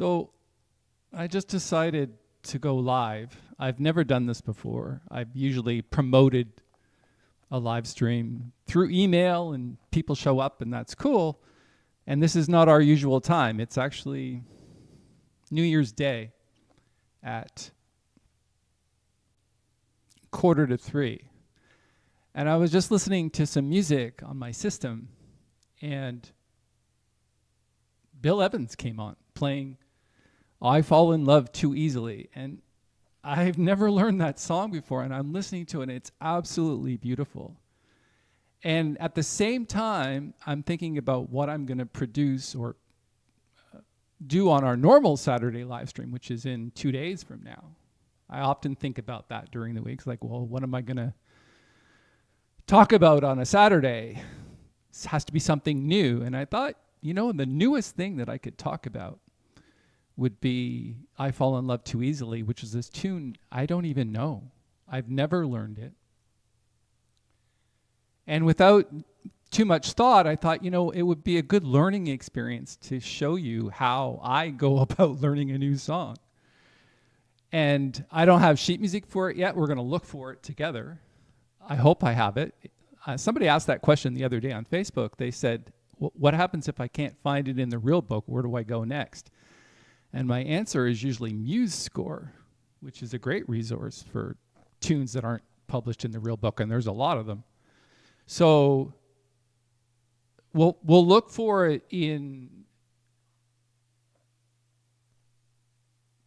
So I just decided to go live. I've never done this before. I've usually promoted a live stream through email and people show up and that's cool. And this is not our usual time. It's actually New Year's Day at 2:45. And I was just listening to some music on my system and Bill Evans came on playing I Fall in Love Too Easily. And I've never learned that song before, and I'm listening to it, and it's absolutely beautiful. And at the same time, I'm thinking about what I'm going to produce or do on our normal Saturday live stream, which is in 2 days from now. I often think about that during the week. It's like, well, what am I going to talk about on a Saturday? This has to be something new. And I thought, the newest thing that I could talk about would be I Fall in Love Too Easily, which is this tune I don't even know. I've never learned it. And without too much thought, I thought, it would be a good learning experience to show you how I go about learning a new song. And I don't have sheet music for it yet. We're going to look for it together. I hope I have it. Somebody asked that question the other day on Facebook. They said, what happens if I can't find it in the real book? Where do I go next? And my answer is usually MuseScore, which is a great resource for tunes that aren't published in the real book, and there's a lot of them. So we'll look for it in,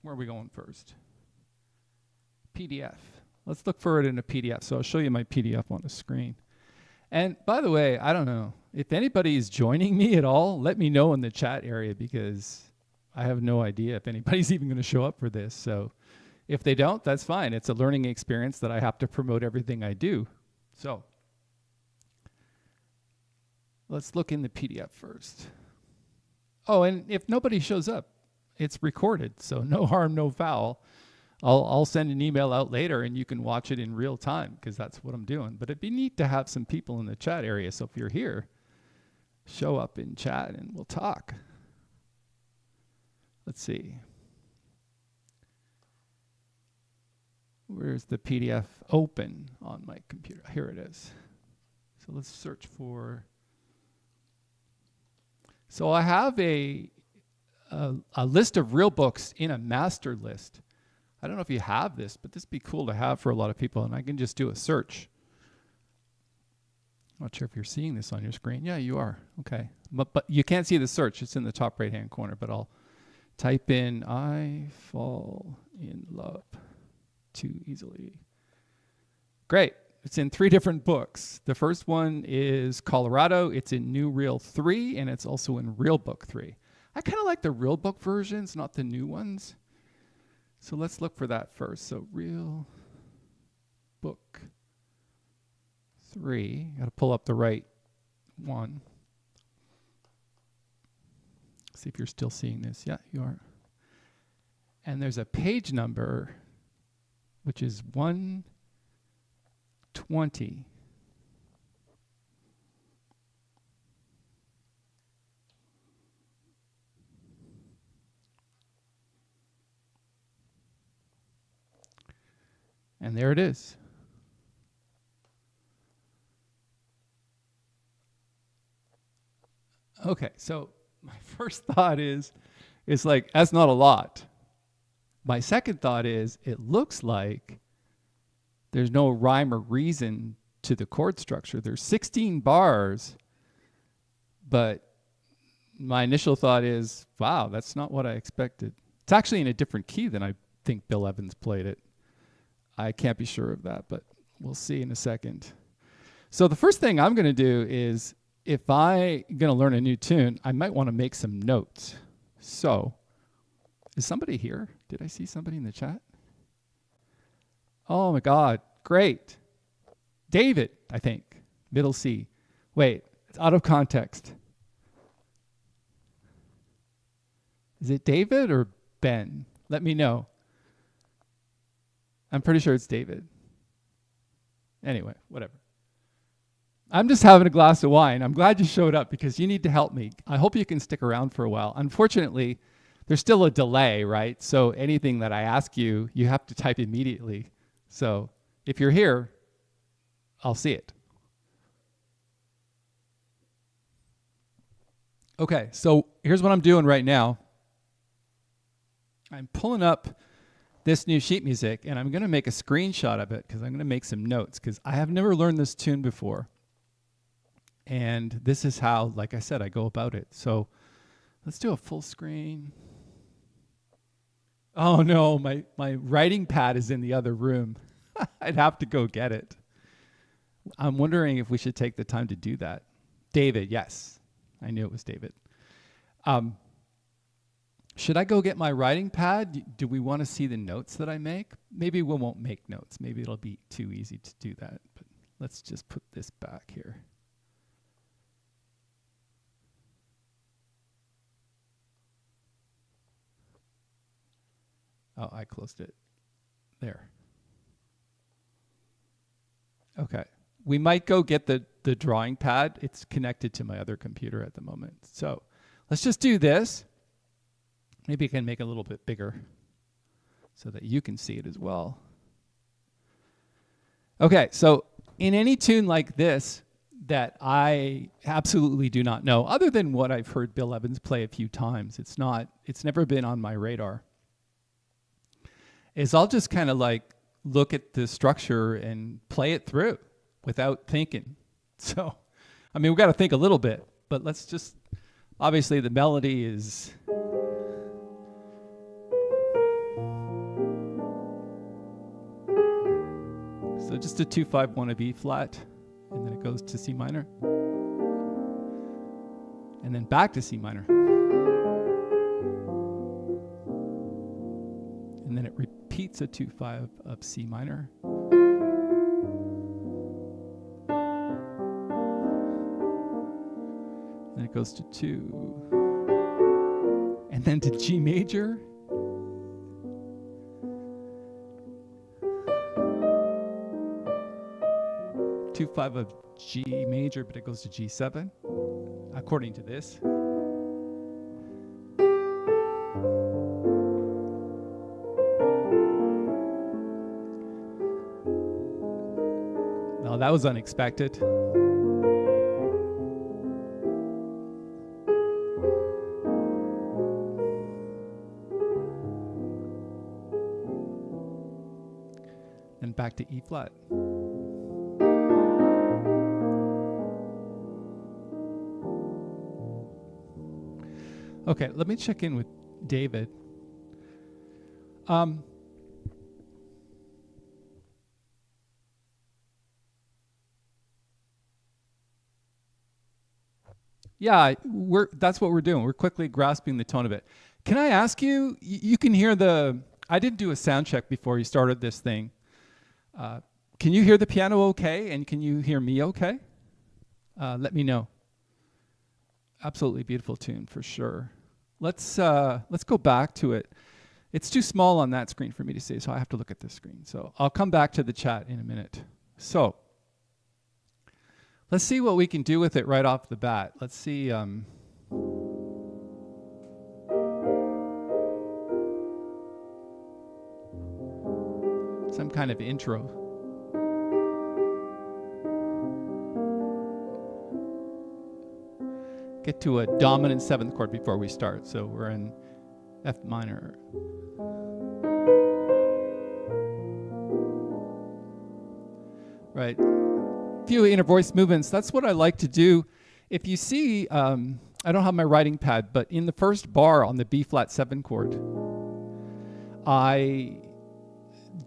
where are we going first? PDF. Let's look for it in a PDF. So I'll show you my PDF on the screen. And by the way, I don't know, if anybody is joining me at all, let me know in the chat area, because I have no idea if anybody's even going to show up for this. So if they don't, that's fine. It's a learning experience that I have to promote everything I do. So let's look in the PDF first. Oh, and if nobody shows up, it's recorded. So no harm, no foul. I'll send an email out later and you can watch it in real time, because that's what I'm doing. But it'd be neat to have some people in the chat area. So if you're here, show up in chat and we'll talk. Let's see. Where's the PDF open on my computer? Here it is. So let's search for. So I have a list of real books in a master list. I don't know if you have this, but this would be cool to have for a lot of people, and I can just do a search. Not sure if you're seeing this on your screen. Yeah, you are. Okay. But you can't see the search. It's in the top right-hand corner, but I'll type in I Fall in Love Too Easily. Great. It's in 3 different books. The first one is Colorado. It's in New Real 3, and it's also in Real Book 3. I kind of like the Real Book versions, not the new ones. So let's look for that first. So Real Book 3. Got to pull up the right one. See if you're still seeing this. Yeah, you are. And there's a page number, which is 120. And there it is. Okay, so my first thought is, it's like, that's not a lot. My second thought is, it looks like there's no rhyme or reason to the chord structure. There's 16 bars, but my initial thought is, wow, that's not what I expected. It's actually in a different key than I think Bill Evans played it. I can't be sure of that, but we'll see in a second. So the first thing I'm going to do is, if I'm going to learn a new tune, I might want to make some notes. So, is somebody here? Did I see somebody in the chat? Oh my God, great. David, I think, middle C. Wait, it's out of context. Is it David or Ben? Let me know. I'm pretty sure it's David. Anyway, whatever. I'm just having a glass of wine. I'm glad you showed up because you need to help me. I hope you can stick around for a while. Unfortunately, there's still a delay, right? So anything that I ask you, you have to type immediately. So if you're here, I'll see it. Okay, so here's what I'm doing right now. I'm pulling up this new sheet music, and I'm going to make a screenshot of it because I'm going to make some notes because I have never learned this tune before. And this is how, like I said, I go about it. So let's do a full screen. Oh no, my writing pad is in the other room. I'd have to go get it. I'm wondering if we should take the time to do that. David, yes. I knew it was David. Should I go get my writing pad? Do we want to see the notes that I make? Maybe we won't make notes. Maybe it'll be too easy to do that. But let's just put this back here. Oh, I closed it. There. Okay. We might go get the drawing pad. It's connected to my other computer at the moment. So let's just do this. Maybe I can make it a little bit bigger so that you can see it as well. Okay, so in any tune like this that I absolutely do not know, other than what I've heard Bill Evans play a few times, it's never been on my radar, is I'll just kind of like look at the structure and play it through without thinking. So, I mean, we've got to think a little bit, but let's just, obviously the melody is, so just a 2-5-1 of E flat, and then it goes to C minor, and then back to C minor, and then it repeats a 2-5 of C minor, then it goes to 2, and then to G major, two five of G major, but it goes to G7, according to this. Now that was unexpected. And back to E flat. Okay, let me check in with David. Yeah, that's what we're doing. We're quickly grasping the tone of it. Can I ask you, you can hear I did do a sound check before you started this thing. Can you hear the piano okay? And can you hear me okay? Let me know. Absolutely beautiful tune for sure. Let's go back to it. It's too small on that screen for me to see, so I have to look at this screen. So I'll come back to the chat in a minute. So let's see what we can do with it right off the bat. Let's see. Some kind of intro. Get to a dominant 7th chord before we start. So we're in F minor. Right. Few inner voice movements. That's what I like to do. If you see, I don't have my writing pad, but in the first bar on the B flat 7 chord, I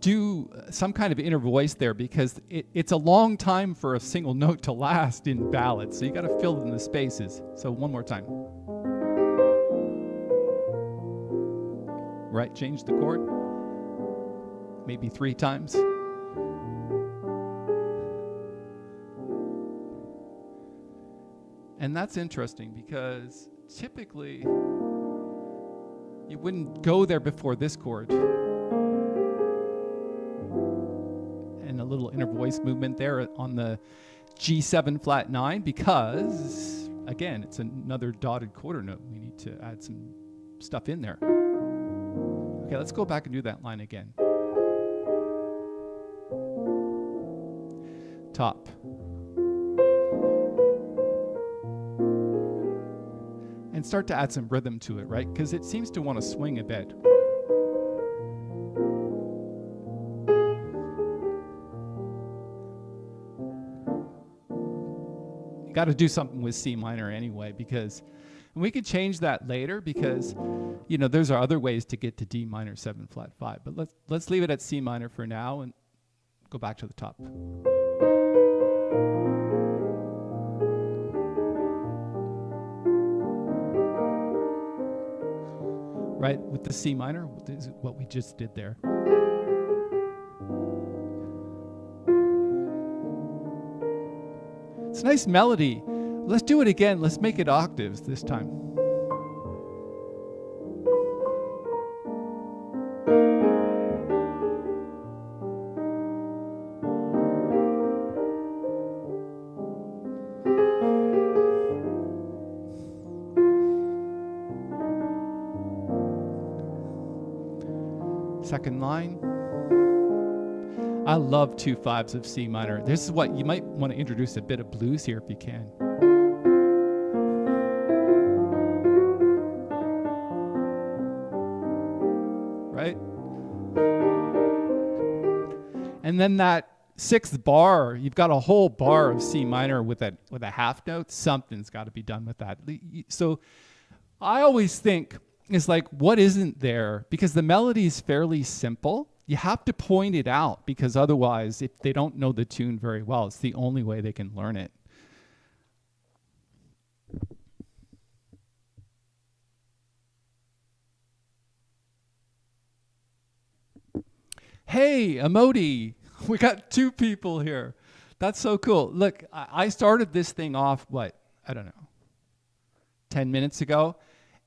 do some kind of inner voice there because it's a long time for a single note to last in ballads. So you got to fill in the spaces. So one more time. Right, change the chord. Maybe 3 times. And that's interesting because typically you wouldn't go there before this chord. And a little inner voice movement there on the G7 flat 9 because, again, it's another dotted quarter note. We need to add some stuff in there. Okay, let's go back and do that line again. Top. And start to add some rhythm to it, right? Because it seems to want to swing a bit. You got to do something with C minor anyway, because and we could change that later because, you know, there's other ways to get to D minor 7 flat 5. But let's leave it at C minor for now and go back to the top. Right, with the C minor, what we just did there. It's a nice melody. Let's do it again. Let's make it octaves this time. Second line. I love 2 5s of C minor. This is what you might want to introduce a bit of blues here if you can. Right? And then that 6th bar, you've got a whole bar of C minor with a half note. Something's got to be done with that. So I always think, it's like, what isn't there? Because the melody is fairly simple. You have to point it out because otherwise, if they don't know the tune very well, it's the only way they can learn it. Hey, Emoti, we got 2 people here. That's so cool. Look, I started this thing off, I don't know, 10 minutes ago.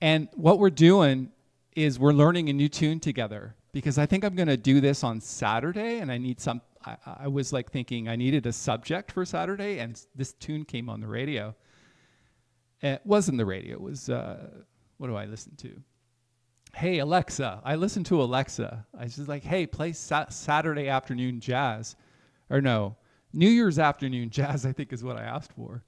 And what we're doing is we're learning a new tune together because I think I'm going to do this on Saturday and I need I was like thinking I needed a subject for Saturday and this tune came on the radio. It wasn't the radio. It was, what do I listen to? Hey, Alexa. I listened to Alexa. I was just like, hey, play Saturday afternoon jazz. Or no, New Year's afternoon jazz, I think is what I asked for.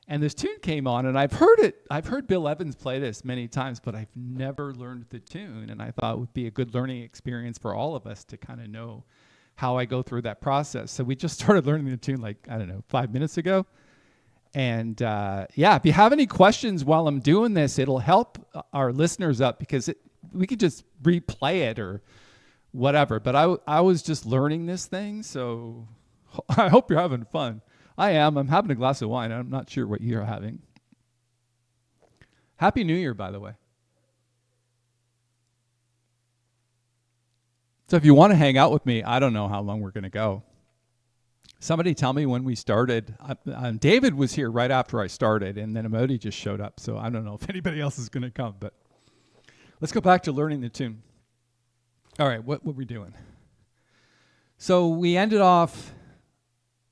And this tune came on, and I've heard Bill Evans play this many times, but I've never learned the tune. And I thought it would be a good learning experience for all of us to kind of know how I go through that process. So we just started learning the tune 5 minutes ago. And if you have any questions while I'm doing this, it'll help our listeners up because we could just replay it or whatever. But I was just learning this thing, so I hope you're having fun. I am. I'm having a glass of wine. I'm not sure what you're having. Happy New Year, by the way. So if you want to hang out with me, I don't know how long we're going to go. Somebody tell me when we started. David was here right after I started, and then Emoti just showed up. So I don't know if anybody else is going to come. But let's go back to learning the tune. All right, what were we doing? So we ended off...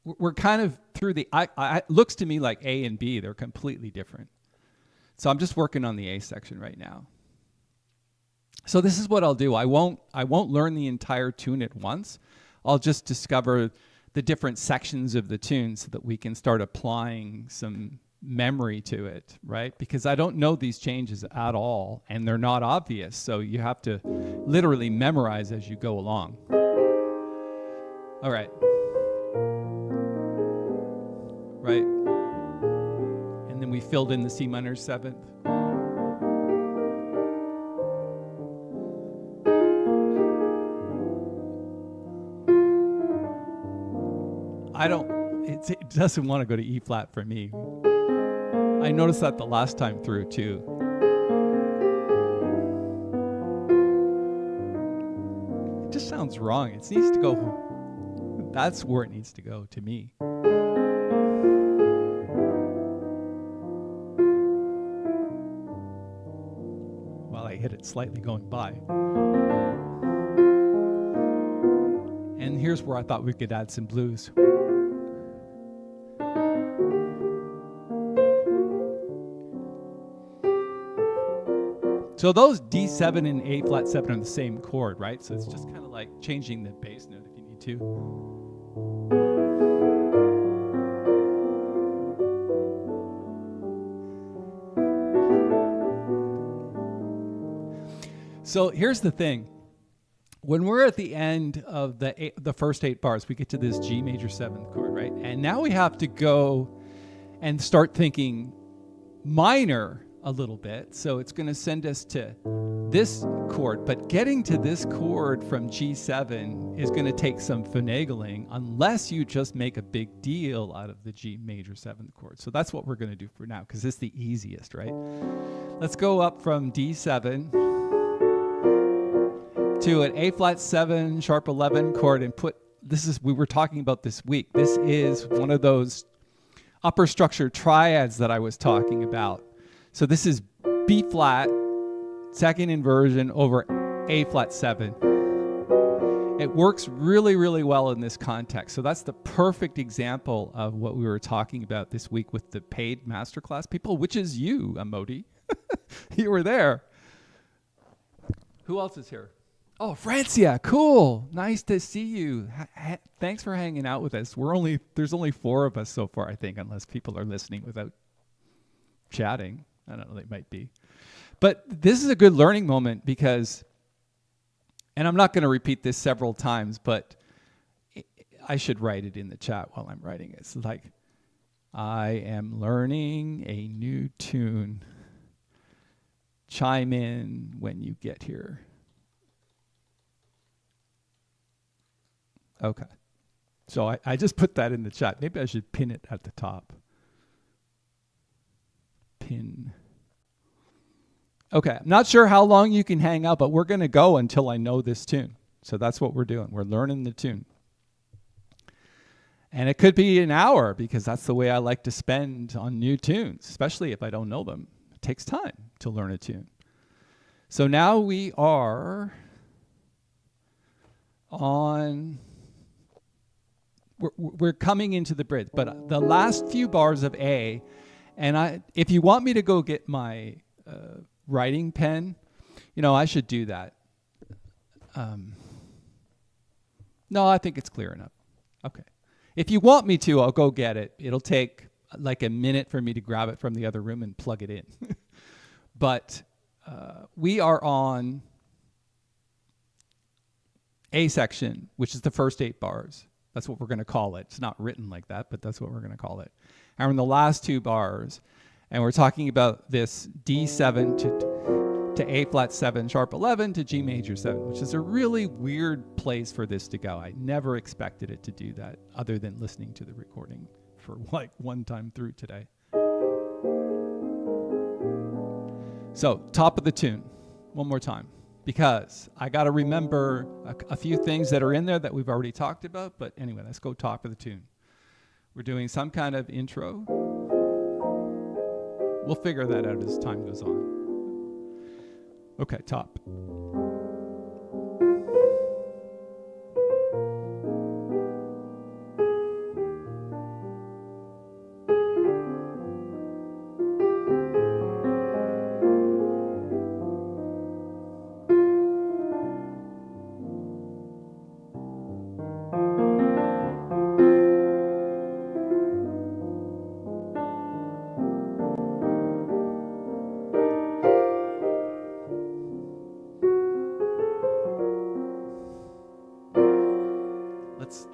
We're kind of through it looks to me like A and B, they're completely different. So I'm just working on the A section right now. So this is what I'll do. I won't learn the entire tune at once. I'll just discover the different sections of the tune so that we can start applying some memory to it, right? Because I don't know these changes at all and they're not obvious. So you have to literally memorize as you go along. All right. Right? And then we filled in the C minor 7th. It doesn't want to go to E flat for me. I noticed that the last time through too. It just sounds wrong. It needs to go, that's where it needs to go to me. Hit it slightly going by. And here's where I thought we could add some blues. So those D7 and A flat 7 are the same chord, right? So it's just kind of like changing the bass note if you need to. So here's the thing. When we're at the end of the first 8 bars, we get to this G major 7th chord, right? And now we have to go and start thinking minor a little bit. So it's going to send us to this chord. But getting to this chord from G7 is going to take some finagling unless you just make a big deal out of the G major 7th chord. So that's what we're going to do for now because it's the easiest, right? Let's go up from D7 to an A flat 7 sharp 11 chord and we were talking about this week. This is one of those upper structure triads that I was talking about. So this is B flat, second inversion over A flat 7. It works really, really well in this context. So that's the perfect example of what we were talking about this week with the paid masterclass people, which is you, Amodi. You were there. Who else is here? Oh, Francia, cool. Nice to see you. Thanks for hanging out with us. There's only 4 of us so far, I think, unless people are listening without chatting. I don't know, they might be. But this is a good learning moment because, and I'm not going to repeat this several times, but I should write it in the chat while I'm writing it. It's like, I am learning a new tune. Chime in when you get here. Okay. So I just put that in the chat. Maybe I should pin it at the top. Pin. Okay. I'm not sure how long you can hang out, but we're going to go until I know this tune. So that's what we're doing. We're learning the tune. And it could be an hour because that's the way I like to spend on new tunes, especially if I don't know them. It takes time to learn a tune. So now we are on... We're coming into the bridge, but the last few bars of A, and if you want me to go get my writing pen, I should do that. No, I think it's clear enough. Okay. If you want me to, I'll go get it. It'll take like a minute for me to grab it from the other room and plug it in. But we are on A section, which is the first 8 bars. That's what we're going to call it. It's not written like that, but that's what we're going to call it. And we're in the last 2 bars, and we're talking about this D7 to A flat 7 sharp 11 to G major 7, which is a really weird place for this to go. I never expected it to do that other than listening to the recording for like one time through today. So, top of the tune, one more time. Because I got to remember a few things that are in there that we've already talked about. But anyway, let's go top of the tune. We're doing some kind of intro. We'll figure that out as time goes on. Okay, top.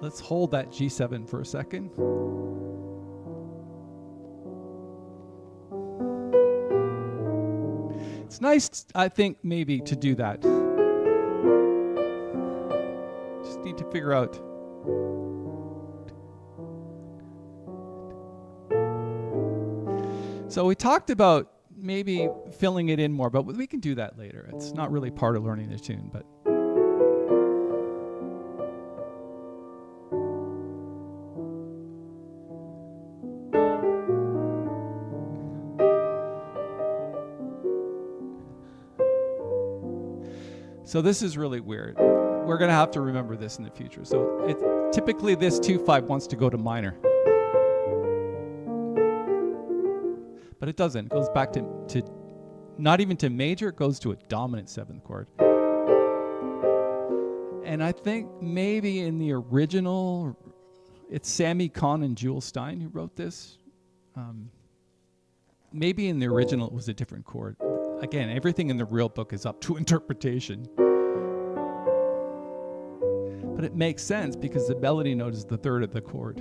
Let's hold that G7 for a second. It's nice, I think, maybe to do that. Just need to figure out. So we talked about maybe filling it in more, but we can do that later. It's not really part of learning the tune, but. So this is really weird. We're going to have to remember this in the future. So typically this 2-5 wants to go to minor. But it doesn't. It goes back to not even to major, it goes to a dominant 7th chord. And I think maybe in the original, it's Sammy Kahn and Jewel Stein who wrote this. Maybe in the original it was a different chord. Again, everything in the real book is up to interpretation. But it makes sense because the melody note is the 3rd of the chord.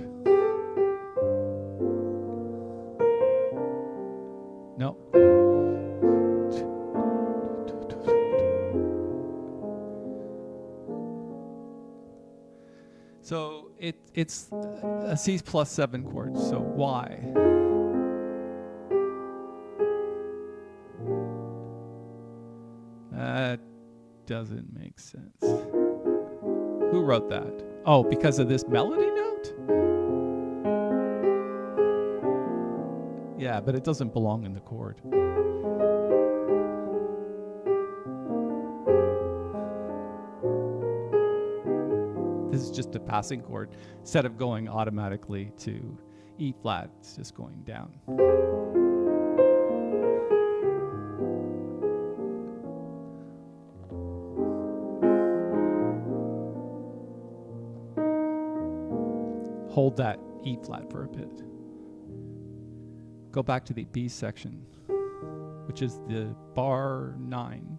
No. So it's a C plus 7 chord. So why? That doesn't make sense. Who wrote that? Oh, because of this melody note? Yeah, but it doesn't belong in the chord. This is just a passing chord. Instead of going automatically to E flat, it's just going down. Hold that E flat for a bit. Go back to the B section, which is the bar 9.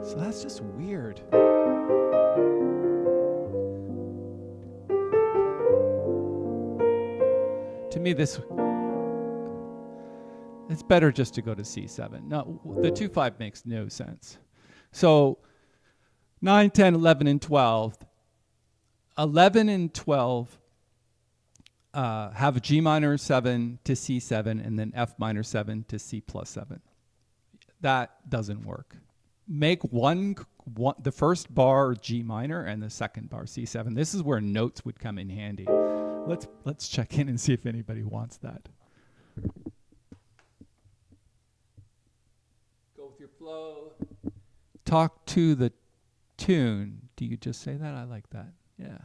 So that's just weird. To me, it's better just to go to C7. No, the 2-5 makes no sense. So 9, 10, 11, and 12. 11 and 12 have a G minor 7 to C7 and then F minor 7 to C plus 7. That doesn't work. Make one the first bar G minor and the second bar C7. This is where notes would come in handy. Let's check in and see if anybody wants that. Go with your flow. Talk to the tune. Do you just say that? I like that. Yeah.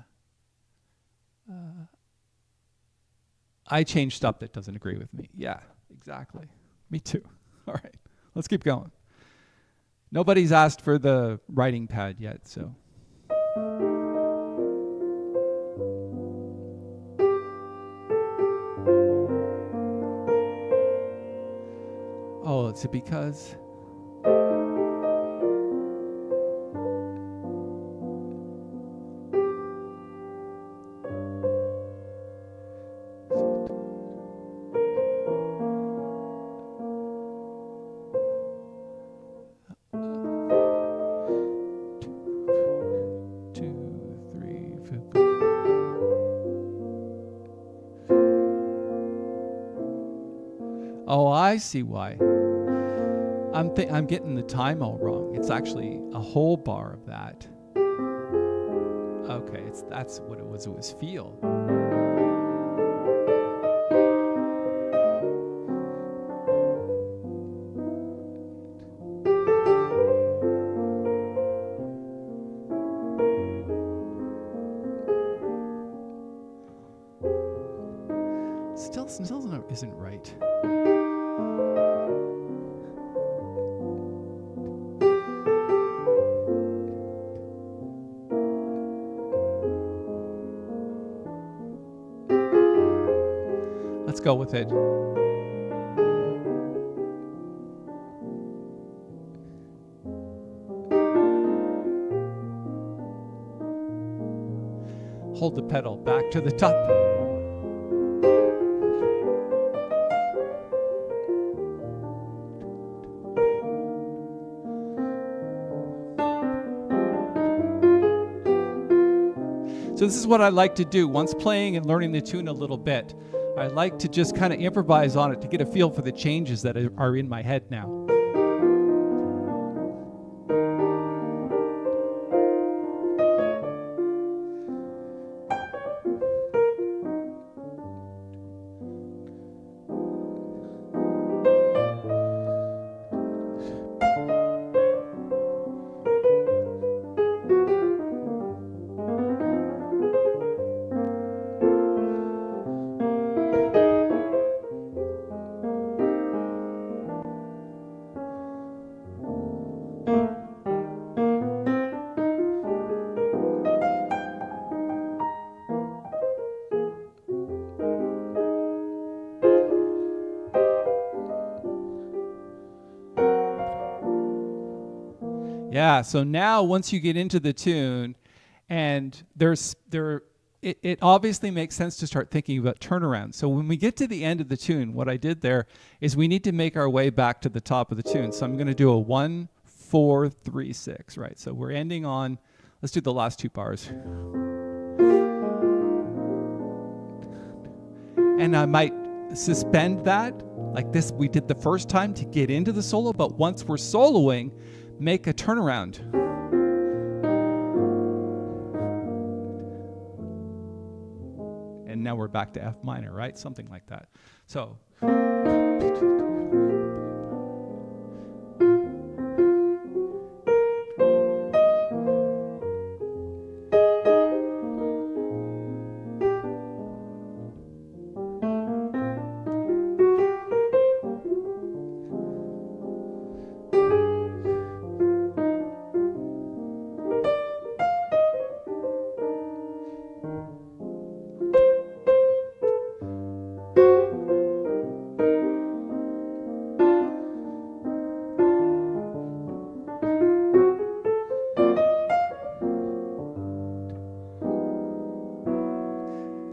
I change stuff that doesn't agree with me. Yeah, exactly. Me too. All right, let's keep going. Nobody's asked for the writing pad yet, so. Oh, is it because? Oh, I see why. I'm getting the time all wrong. It's actually a whole bar of that. Okay, that's what it was. It was feel. Still isn't right. Let's go with it. Hold the pedal back to the top. So this is what I like to do. Once playing and learning the tune a little bit, I like to just kind of improvise on it to get a feel for the changes that are in my head now. Yeah, so now once you get into the tune, and it obviously makes sense to start thinking about turnarounds. So when we get to the end of the tune, what I did there is we need to make our way back to the top of the tune. So I'm going to do a 1 4 3 6, right? So we're ending on, let's do the last two bars. And I might suspend that like this we did the first time to get into the solo, but once we're soloing, make a turnaround. And now we're back to F minor, right? Something like that. So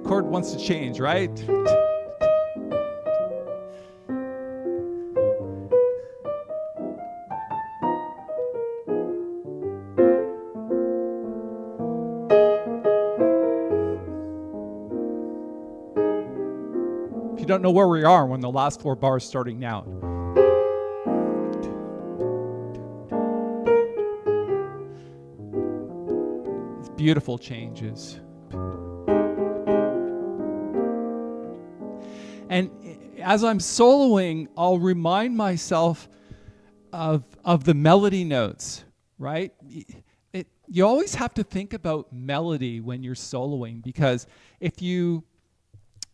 chord wants to change, right? If you don't know where we are, we're in the last 4 bars starting now. It's beautiful changes. And as I'm soloing, I'll remind myself of the melody notes, right? You always have to think about melody when you're soloing, because if you,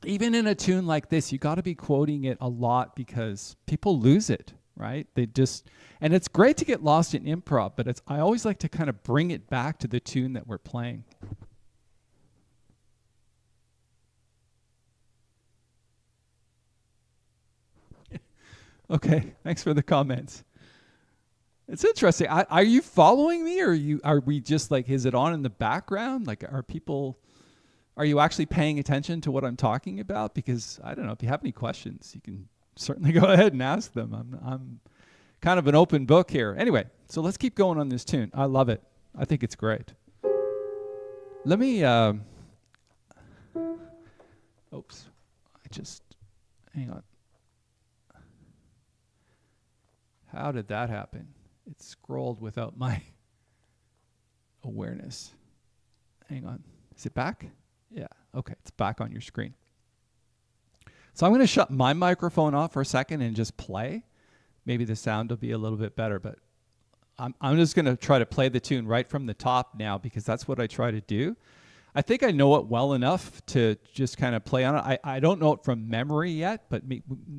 even in a tune like this, you got to be quoting it a lot because people lose it, right? They just, and it's great to get lost in improv, but I always like to kind of bring it back to the tune that we're playing. Okay, thanks for the comments. It's interesting. Are you following me, or are we just like, is it on in the background? Like, are you actually paying attention to what I'm talking about? Because I don't know, if you have any questions, you can certainly go ahead and ask them. I'm kind of an open book here. Anyway, so let's keep going on this tune. I love it. I think it's great. Let me, hang on. How did that happen? It scrolled without my awareness. Hang on. Is it back? Yeah. Okay. It's back on your screen. So I'm going to shut my microphone off for a second and just play. Maybe the sound will be a little bit better, but I'm just going to try to play the tune right from the top now, because that's what I try to do. I think I know it well enough to just kind of play on it. I don't know it from memory yet, but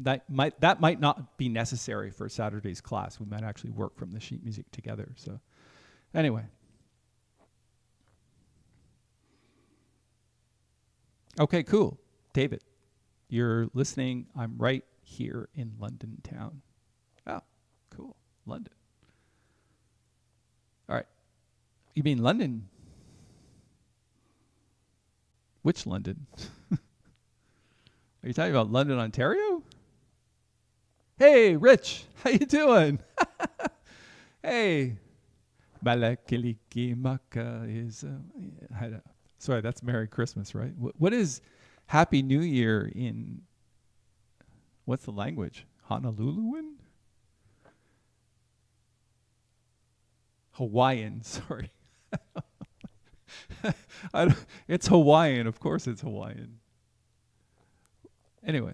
that might not be necessary for Saturday's class. We might actually work from the sheet music together. So anyway. Okay, cool. David, you're listening. I'm right here in London town. Oh, cool. London. All right. You mean London? Which London? Are you talking about London, Ontario? Hey, Rich, how you doing? Hey, Balakiliki Maka is. Sorry, that's Merry Christmas, right? What is Happy New Year in? What's the language? Honoluluan? Hawaiian. Sorry. It's Hawaiian. Of course it's Hawaiian. Anyway.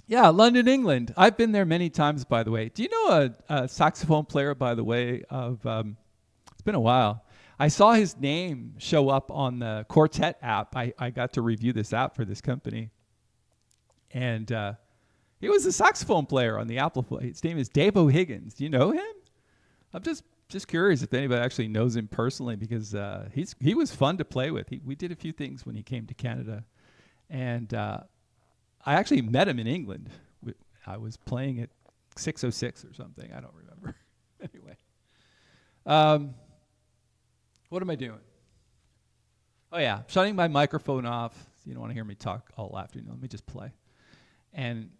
Yeah, London, England. I've been there many times, by the way. Do you know a saxophone player, by the way, it's been a while. I saw his name show up on the Quartet app. I got to review this app for this company. And he was a saxophone player on the Apple. His name is Dave O'Higgins. Do you know him? I'm just curious if anybody actually knows him personally, because he was fun to play with. We did a few things when he came to Canada, and I actually met him in England. I was playing at 606 or something. I don't remember. Anyway, Um, what am I doing? Oh yeah, shutting my microphone off. You don't want to hear me talk all afternoon. Let me just play. And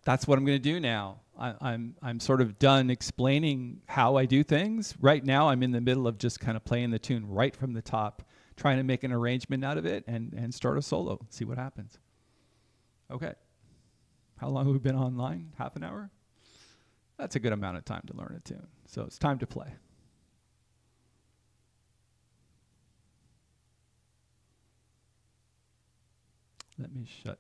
that's what I'm going to do now. I'm sort of done explaining how I do things. Right now, I'm in the middle of just kind of playing the tune right from the top, trying to make an arrangement out of it and start a solo. See what happens. Okay. How long have we been online? Half an hour? That's a good amount of time to learn a tune. So it's time to play. Let me shut.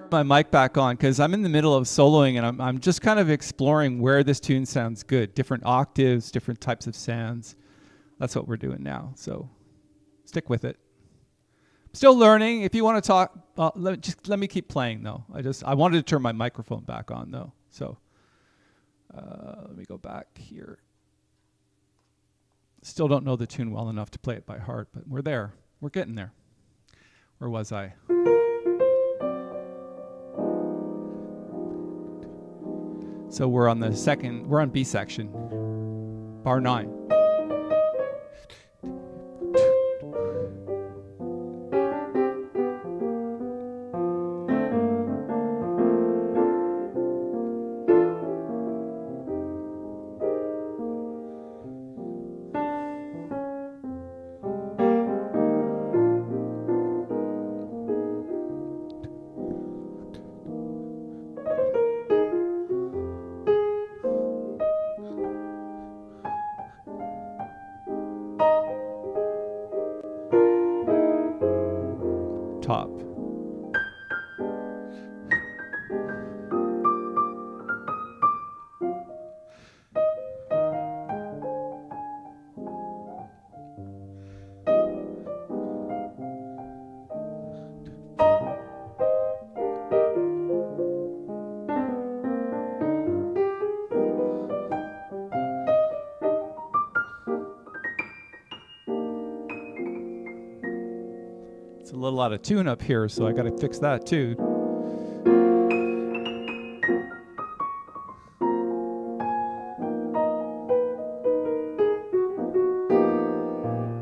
My mic back on because I'm in the middle of soloing and I'm just kind of exploring where this tune sounds good. Different octaves, different types of sounds. That's what we're doing now. So stick with it. Still learning. If you want to talk, let me keep playing though. I wanted to turn my microphone back on though. So let me go back here. Still don't know the tune well enough to play it by heart, but we're there. We're getting there. Where was I? So we're on we're on B section, bar 9. top. It's a little out of tune up here, so I got to fix that too.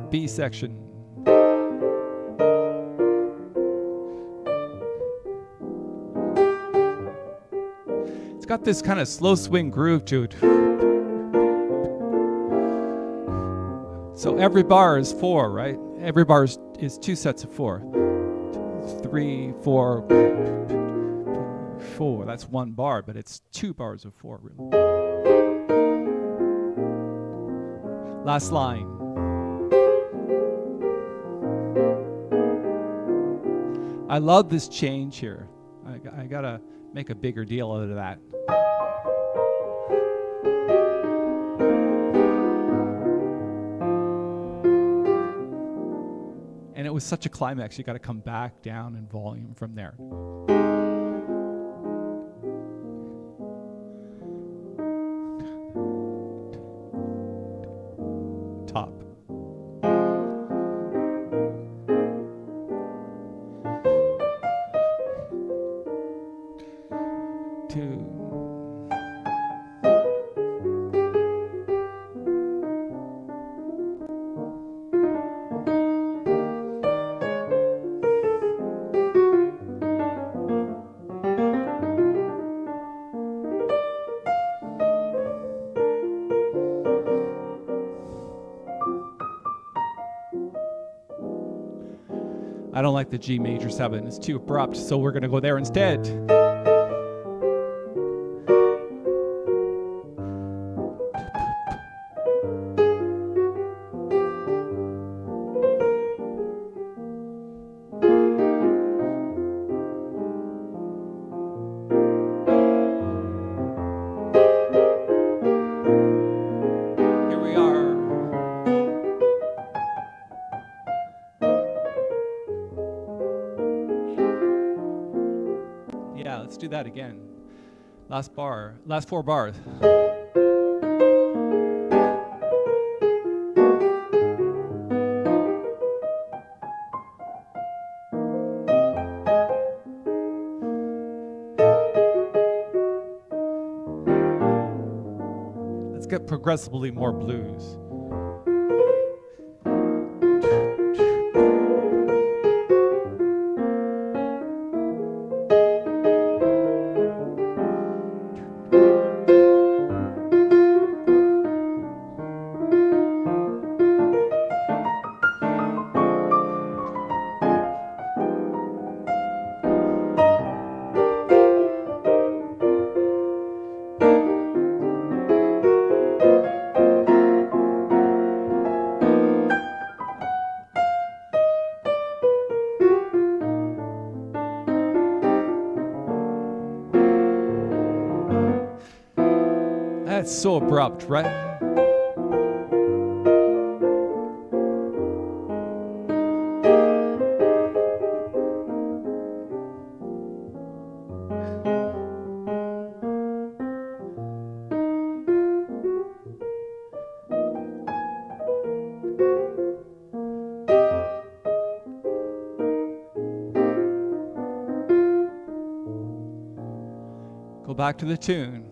B section. It's got this kind of slow swing groove to it. So every bar is 4, right? Every bar is 2 sets of 4. 3, 4, 4. That's 1 bar, but it's 2 bars of 4, really. Last line. I love this change here. I gotta make a bigger deal out of that. And it was such a climax, you gotta come back down in volume from there. Top. Two. I don't like the G major 7. It's too abrupt, so we're going to go there instead. Here we are. Yeah, let's do that again. Last bar, last 4 bars. Let's get progressively more blues. That's so abrupt, right? Go back to the tune.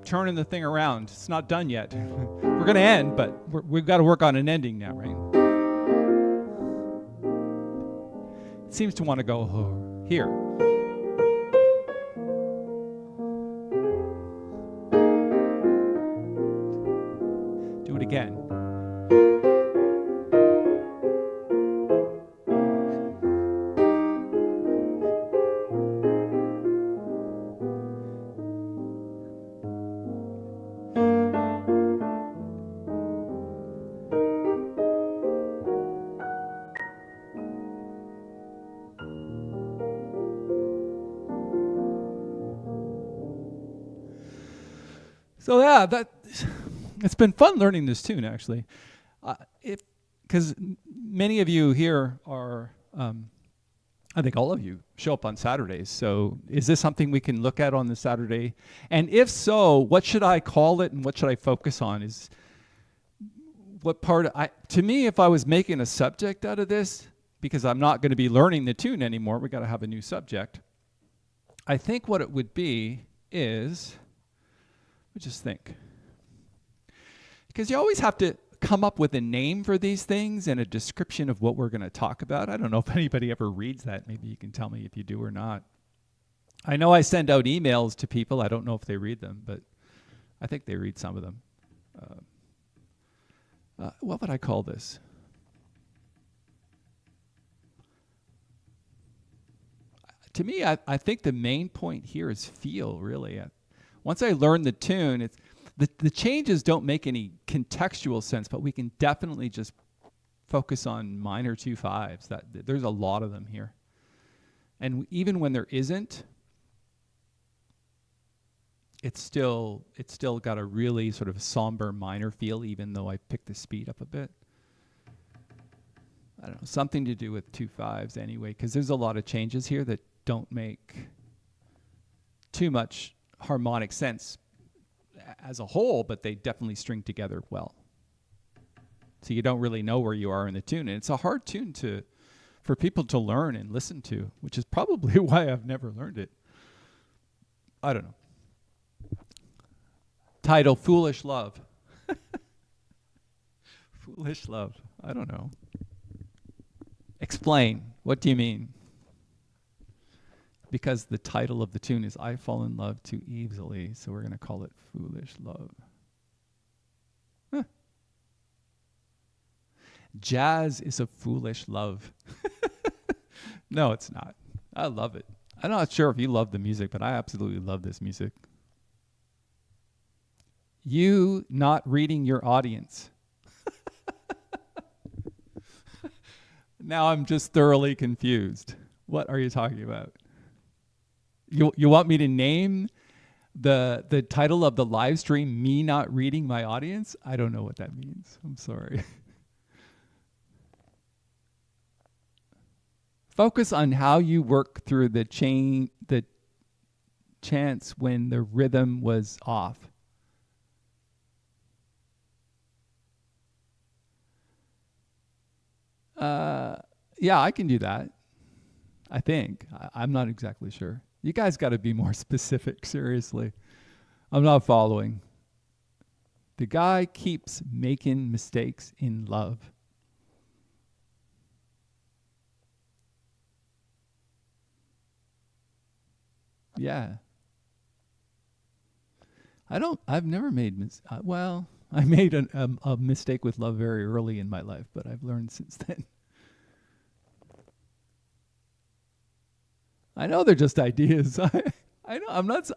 turning the thing around. It's not done yet. We're going to end, but we've got to work on an ending now, right? It seems to want to go here. Do it again. So yeah, it's been fun learning this tune actually, because many of you here are, I think all of you show up on Saturdays. So is this something we can look at on the Saturday? And if so, what should I call it and what should I focus on? Is what part? To me, if I was making a subject out of this, because I'm not going to be learning the tune anymore, we got to have a new subject. I think what it would be is. Just think. Because you always have to come up with a name for these things and a description of what we're going to talk about. I don't know if anybody ever reads that. Maybe you can tell me if you do or not. I know I send out emails to people. I don't know if they read them, but I think they read some of them. What would I call this? To me, I think the main point here is feel, really. Once I learn the tune, it's the changes don't make any contextual sense, but we can definitely just focus on minor 2/5s. There's a lot of them here. And even when there isn't, it's still got a really sort of somber minor feel, even though I picked the speed up a bit. I don't know, something to do with 2/5s anyway, because there's a lot of changes here that don't make too much harmonic sense as a whole, but they definitely string together well. So you don't really know where you are in the tune. And it's a hard tune for people to learn and listen to, which is probably why I've never learned it. I don't know. Title, Foolish Love. Foolish Love. I don't know. Explain. What do you mean? Because the title of the tune is I Fall in Love Too Easily, so we're going to call it Foolish Love. Huh. Jazz is a foolish love. No, it's not. I love it. I'm not sure if you love the music, but I absolutely love this music. You not reading your audience. Now I'm just thoroughly confused. What are you talking about? You want me to name the title of the live stream me not reading my audience? I don't know what that means. I'm sorry. Focus on how you work through the chance when the rhythm was off. Yeah, I can do that. I think. I'm not exactly sure. You guys got to be more specific, seriously. I'm not following. The guy keeps making mistakes in love. Yeah. I've never made, I made a mistake with love very early in my life, but I've learned since then. I know they're just ideas. I know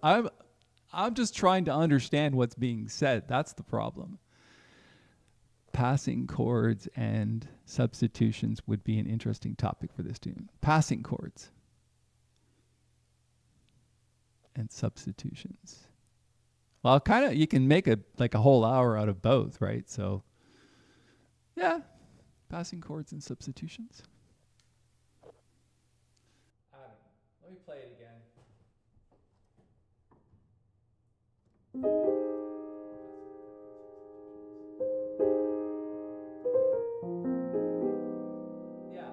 I'm just trying to understand what's being said. That's the problem. Passing chords and substitutions would be an interesting topic for this tune. Passing chords and substitutions. Well, kind of, you can make a whole hour out of both, right? So, yeah, passing chords and substitutions. Let me play it again. Yeah,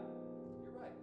you're right.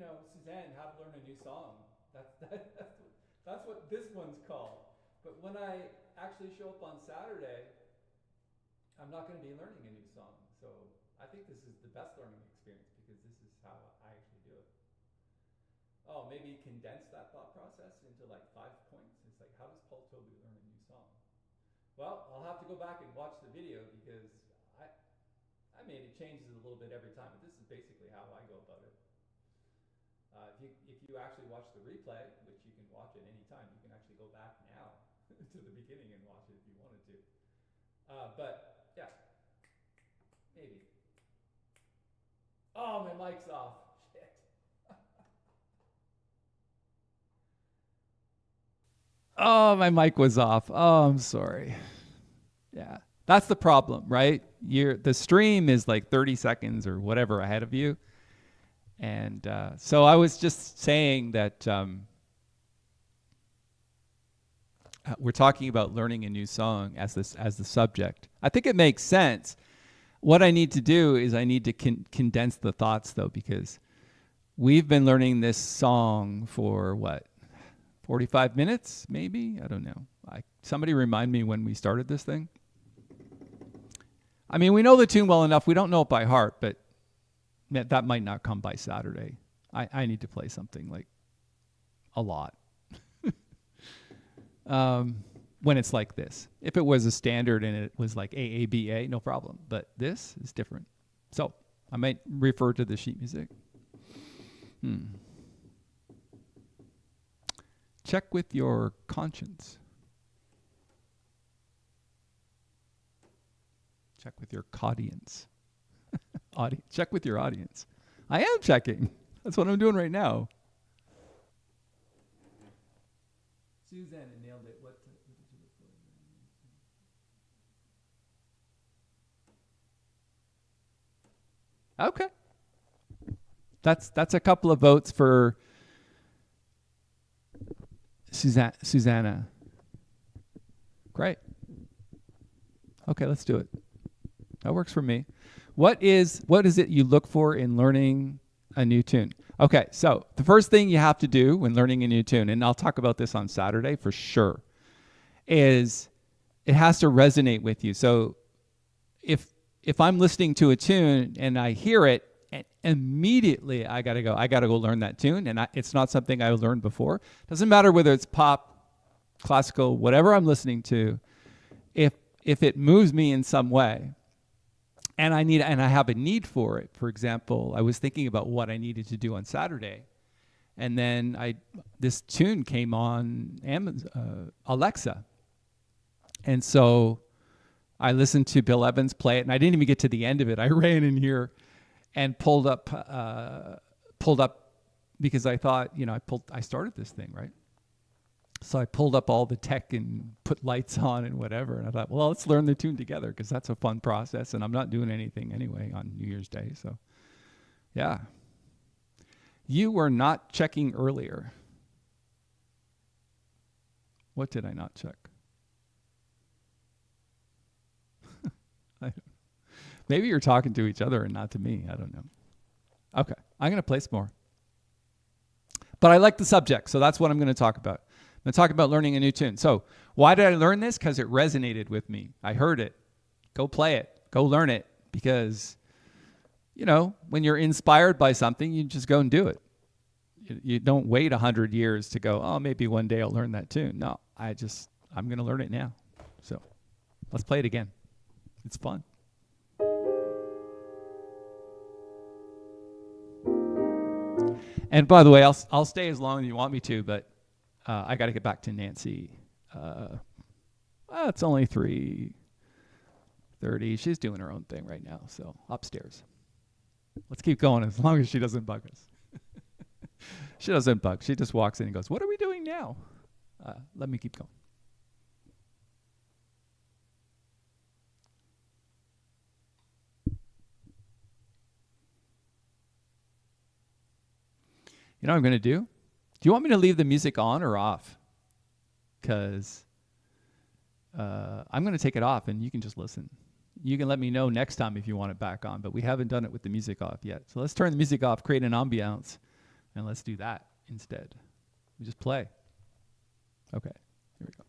Suzanne, how to learn a new song. That's what this one's called. But when I actually show up on Saturday, I'm not going to be learning a new song. So I think this is the best learning experience because this is how I actually do it. Oh, maybe condense that thought process into like 5 points. It's like, how does Paul Toby learn a new song? Well, I'll have to go back and watch the video because I maybe changes it a little bit every time, but this is basically how I go about it. If you actually watch the replay, which you can watch at any time, you can actually go back now to the beginning and watch it if you wanted to. But yeah, maybe. Oh, my mic's off. Shit. Oh, my mic was off. Oh, I'm sorry. Yeah, that's the problem, right? The stream is like 30 seconds or whatever ahead of you. And so I was just saying that we're talking about learning a new song as the subject. I think it makes sense. What I need to do is I need to condense the thoughts, though, because we've been learning this song for what, 45 minutes, maybe? I don't know. Somebody remind me when we started this thing. I mean, we know the tune well enough. We don't know it by heart, but that might not come by Saturday. I need to play something like a lot. When it's like this. If it was a standard and it was like AABA, no problem. But this is different. So I might refer to the sheet music. Check with your conscience. Check with your audience. Check with your audience. I am checking. That's what I'm doing right now. Suzanne nailed it. What did you look for? Okay. That's a couple of votes for Susanna. Great. Okay, let's do it. That works for me. What is it you look for in learning a new tune? Okay, so the first thing you have to do when learning a new tune, and I'll talk about this on Saturday for sure, is it has to resonate with you. So if I'm listening to a tune and I hear it, and immediately I gotta go learn that tune, and it's not something I learned before. Doesn't matter whether it's pop, classical, whatever I'm listening to. If it moves me in some way, and I have a need for it. For example, I was thinking about what I needed to do on Saturday, and then this tune came on Alexa, and so I listened to Bill Evans play it, and I didn't even get to the end of it. I ran in here and pulled up because I thought, I started this thing, right? So I pulled up all the tech and put lights on and whatever. And I thought, well, let's learn the tune together because that's a fun process. And I'm not doing anything anyway on New Year's Day. So, yeah. You were not checking earlier. What did I not check? Maybe you're talking to each other and not to me. I don't know. Okay. I'm going to play some more. But I like the subject, so that's what I'm going to talk about. I'm going to talk about learning a new tune. So why did I learn this? Because it resonated with me. I heard it. Go play it. Go learn it. Because, when you're inspired by something, you just go and do it. You don't wait 100 years to go, oh, maybe one day I'll learn that tune. No, I'm going to learn it now. So let's play it again. It's fun. And by the way, I'll stay as long as you want me to, but I got to get back to Nancy. It's only 3:30. She's doing her own thing right now, so upstairs. Let's keep going as long as she doesn't bug us. She doesn't bug. She just walks in and goes, what are we doing now? Let me keep going. You know what I'm going to do? Do you want me to leave the music on or off? Because I'm going to take it off and you can just listen. You can let me know next time if you want it back on, but we haven't done it with the music off yet. So let's turn the music off, create an ambiance And let's do that instead. We just play. Okay, here we go.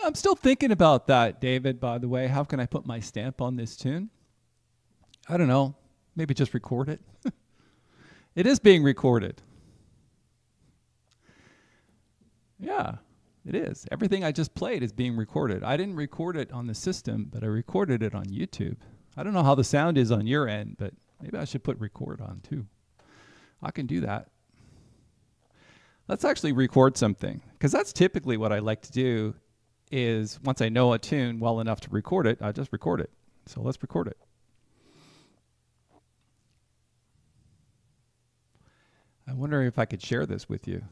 I'm still thinking about that, David, by the way. How can I put my stamp on this tune? I don't know. Maybe just record it. It is being recorded. Yeah, it is. Everything I just played is being recorded. I didn't record it on the system, but I recorded it on YouTube. I don't know how the sound is on your end, but maybe I should put record on too. I can do that. Let's actually record something, because that's typically what I like to do is once I know a tune well enough to record it, I just record it. So let's record it. I wonder if I could share this with you.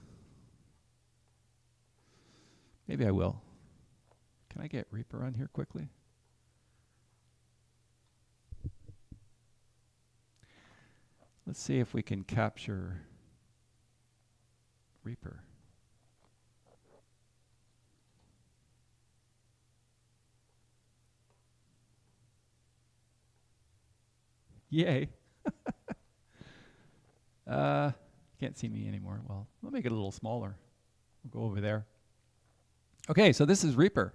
Maybe I will. Can I get Reaper on here quickly? Let's see if we can capture Reaper. Yay. Can't see me anymore. Well, we'll make it a little smaller. We'll go over there. Okay, so this is Reaper.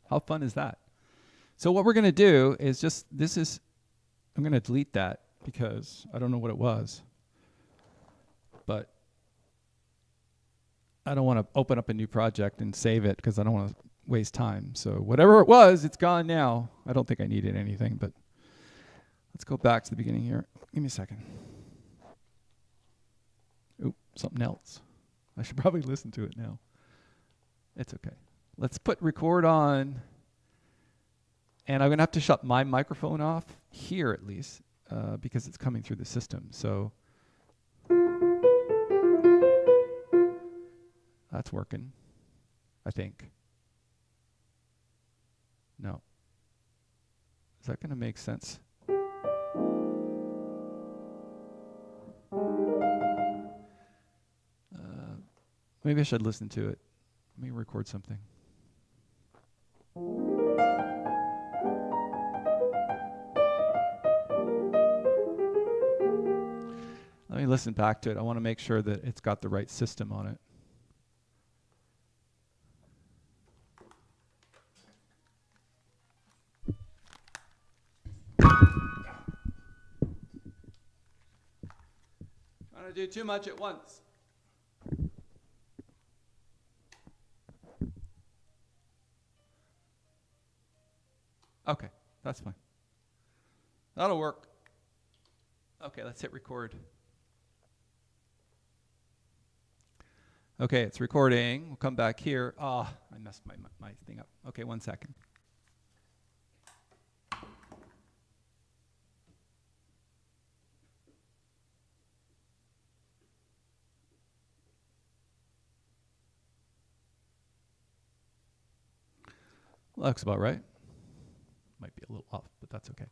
How fun is that? So what we're going to do is just, I'm going to delete that because I don't know what it was. But I don't want to open up a new project and save it because I don't want to waste time. So whatever it was, it's gone now. I don't think I needed anything, but let's go back to the beginning here. Give me a second. Oop, something else. I should probably listen to it now. It's okay. Let's put record on. And I'm going to have to shut my microphone off here at least because it's coming through the system. So that's working, I think. No. Is that going to make sense? Maybe I should listen to it. Let me record something. Let me listen back to it. I want to make sure that it's got the right system on it. Trying to do too much at once. Okay, that's fine. That'll work. Okay, let's hit record. Okay, it's recording. We'll come back here. I messed my thing up. Okay, 1 second. Well, looks about right. Might be a little off, but that's okay.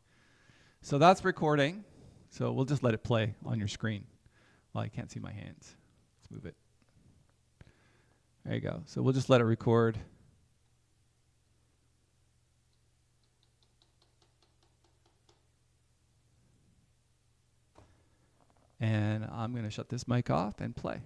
So that's recording. So we'll just let it play on your screen. Well, I can't see my hands. Let's move it. There you go. So we'll just let it record. And I'm going to shut this mic off and play.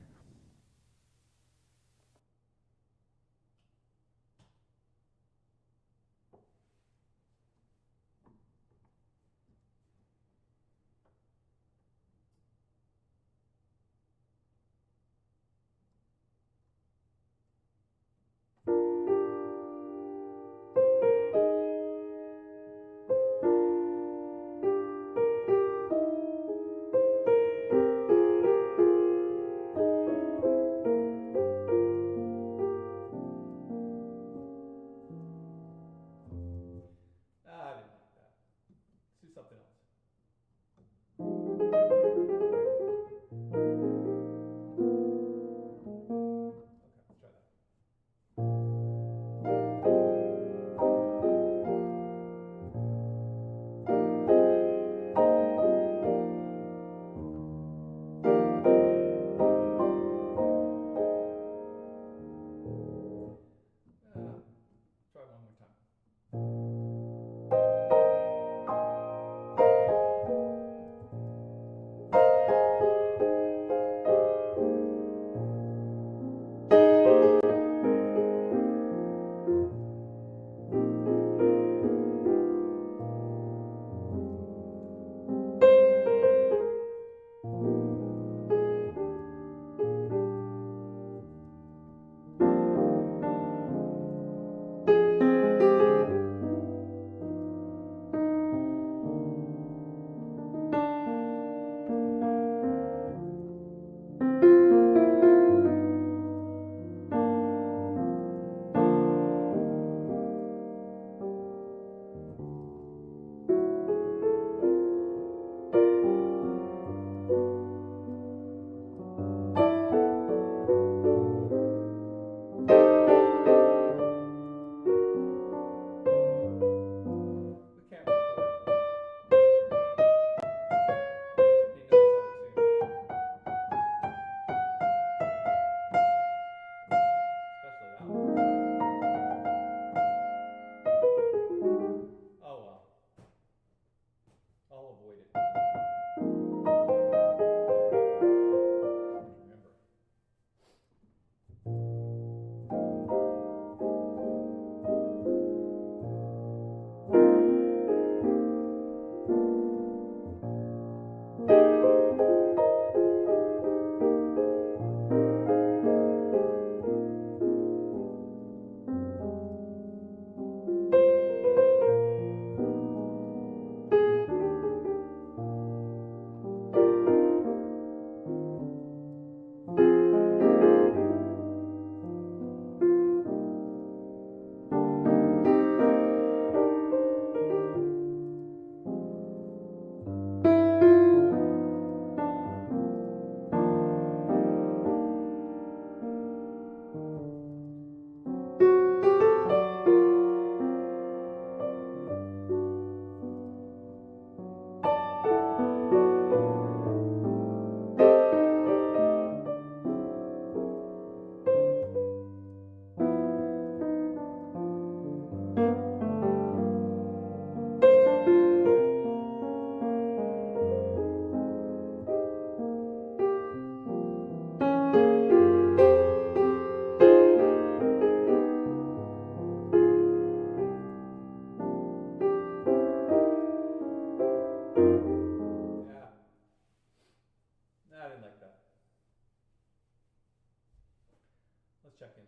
check in.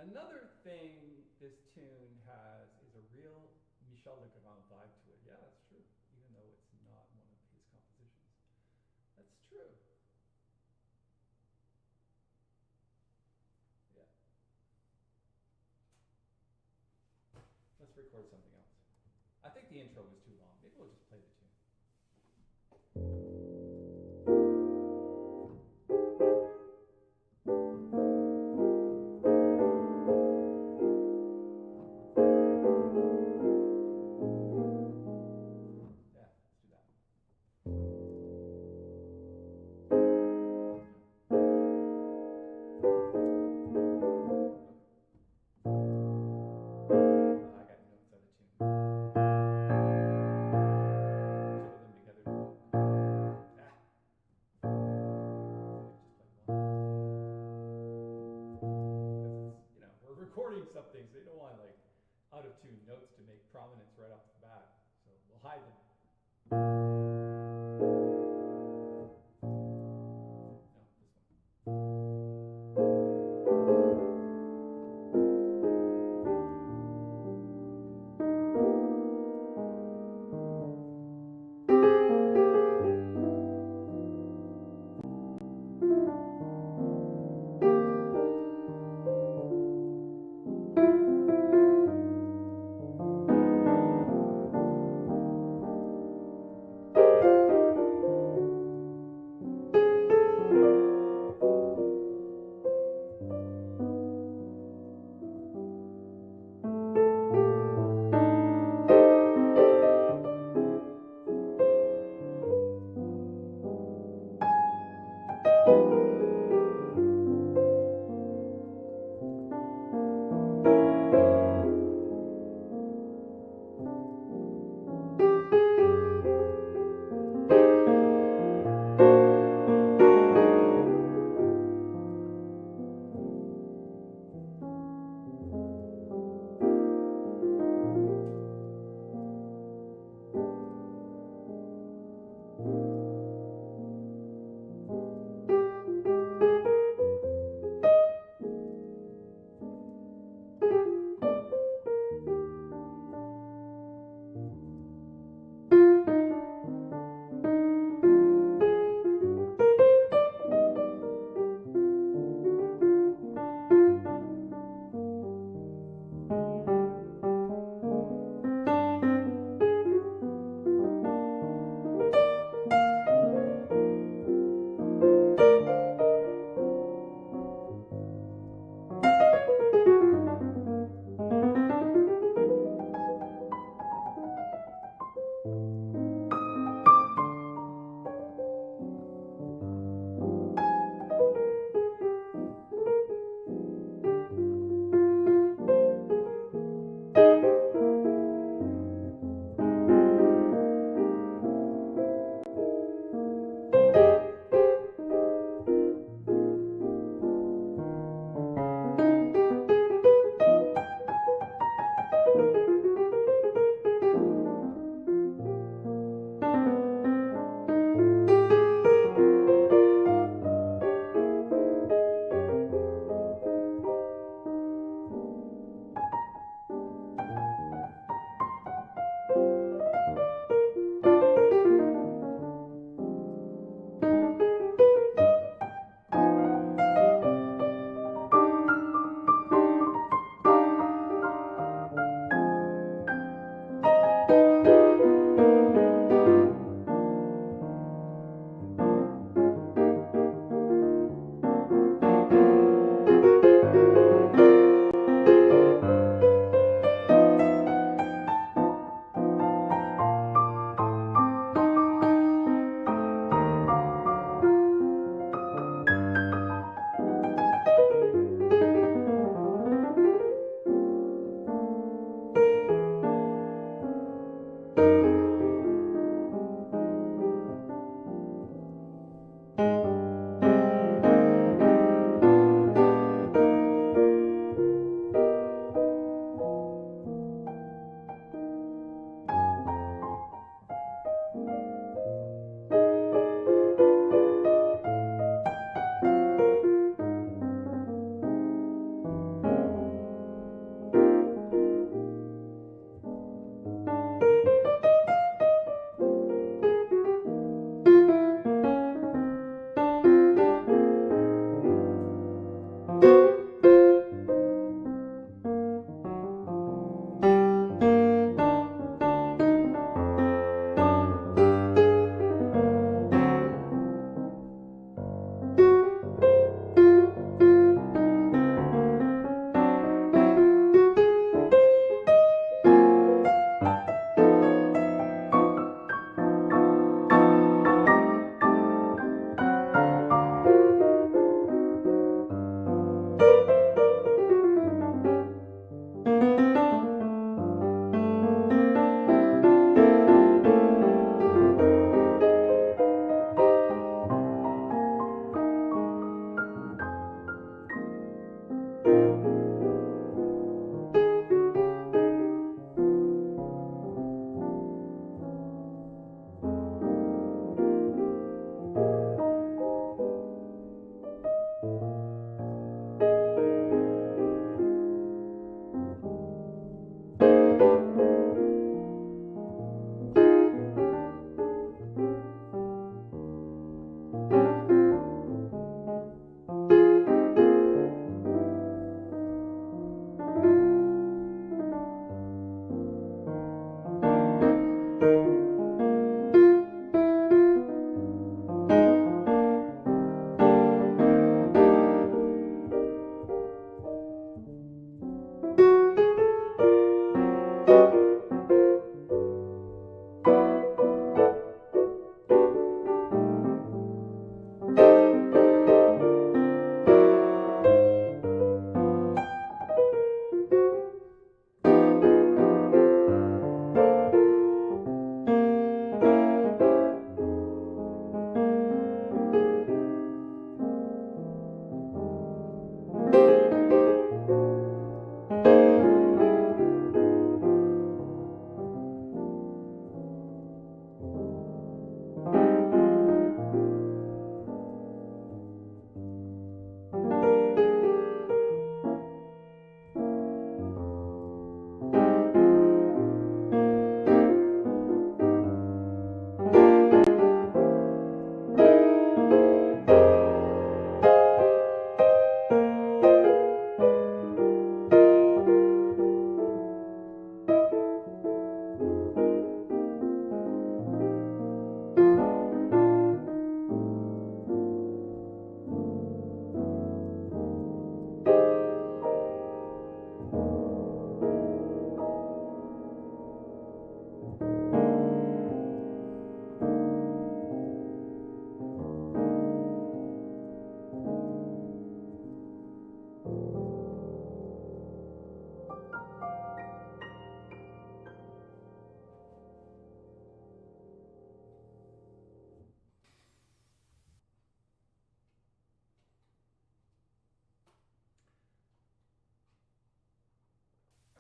Another thing this tune has is a real Michel Legrand vibe to it. Yeah, that's true, even though it's not one of his compositions. That's true. Yeah. Let's record something else. I think the intro was too long. Maybe we'll just play the tune. Yeah, let's do that. I got notes on the tune. Two of them together. Ah. Just play one. Because it's, we're recording something, so you don't want like out of tune notes to make prominence right off the bat. So we'll hide them. No, this one.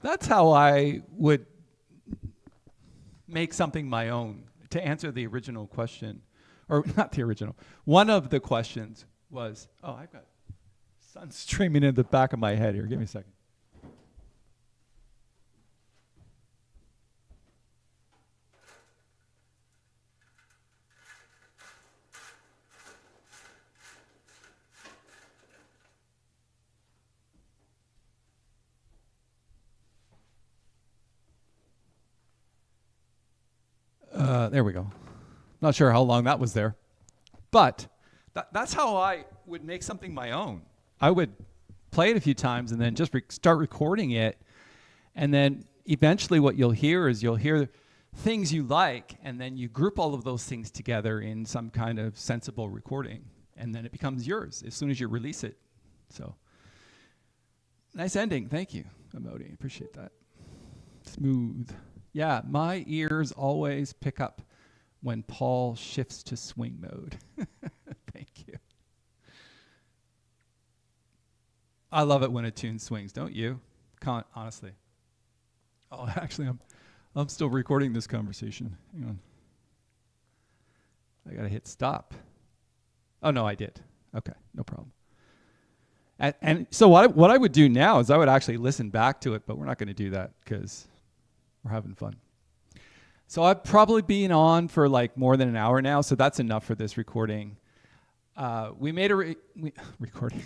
That's how I would make something my own. To answer the original question, or not the original, one of the questions was, oh, I've got sun streaming in the back of my head here. Give me a second. There we go. Not sure how long that was there. But that's how I would make something my own. I would play it a few times and then just start recording it. And then eventually what you'll hear is you'll hear things you like, and then you group all of those things together in some kind of sensible recording. And then it becomes yours as soon as you release it. So nice ending. Thank you, Amodi. Appreciate that. Smooth. Yeah, my ears always pick up when Paul shifts to swing mode. Thank you. I love it when a tune swings, don't you? Honestly. Oh, actually, I'm still recording this conversation. Hang on. I gotta hit stop. Oh no, I did. Okay, no problem. And so what I would do now is I would actually listen back to it, but we're not going to do that because we're having fun. So I've probably been on for like more than an hour now, so that's enough for this recording. We made a recording.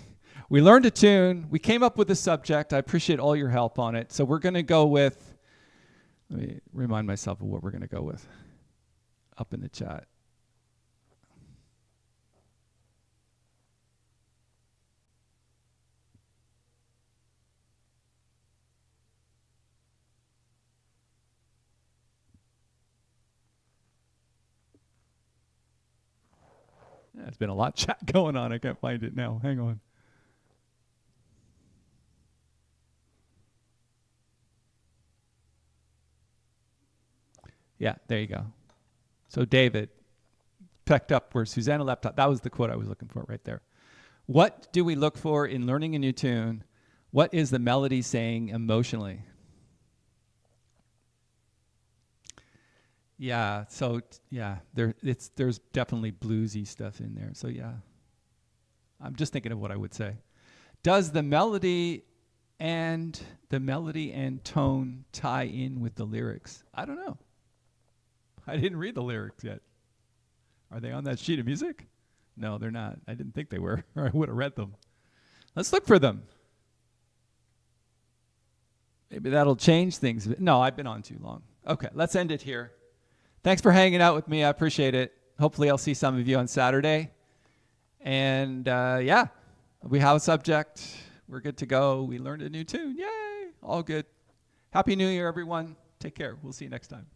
We learned a tune. We came up with a subject. I appreciate all your help on it. So we're going to go with, let me remind myself of what we're going to go with up in the chat. Yeah, there's been a lot of chat going on. I can't find it now. Hang on. Yeah, there you go. So David picked up where Susanna left off. That was the quote I was looking for right there. What do we look for in learning a new tune? What is the melody saying emotionally? Yeah, so yeah, there's definitely bluesy stuff in there. So yeah, I'm just thinking of what I would say. Does the melody and tone tie in with the lyrics? I don't know. I didn't read the lyrics yet. Are they on that sheet of music? No, they're not. I didn't think they were, or I would have read them. Let's look for them. Maybe that'll change things. No, I've been on too long. Okay, let's end it here. Thanks for hanging out with me. I appreciate it. Hopefully I'll see some of you on Saturday. And yeah, we have a subject. We're good to go. We learned a new tune. Yay! All good. Happy New Year, everyone. Take care. We'll see you next time.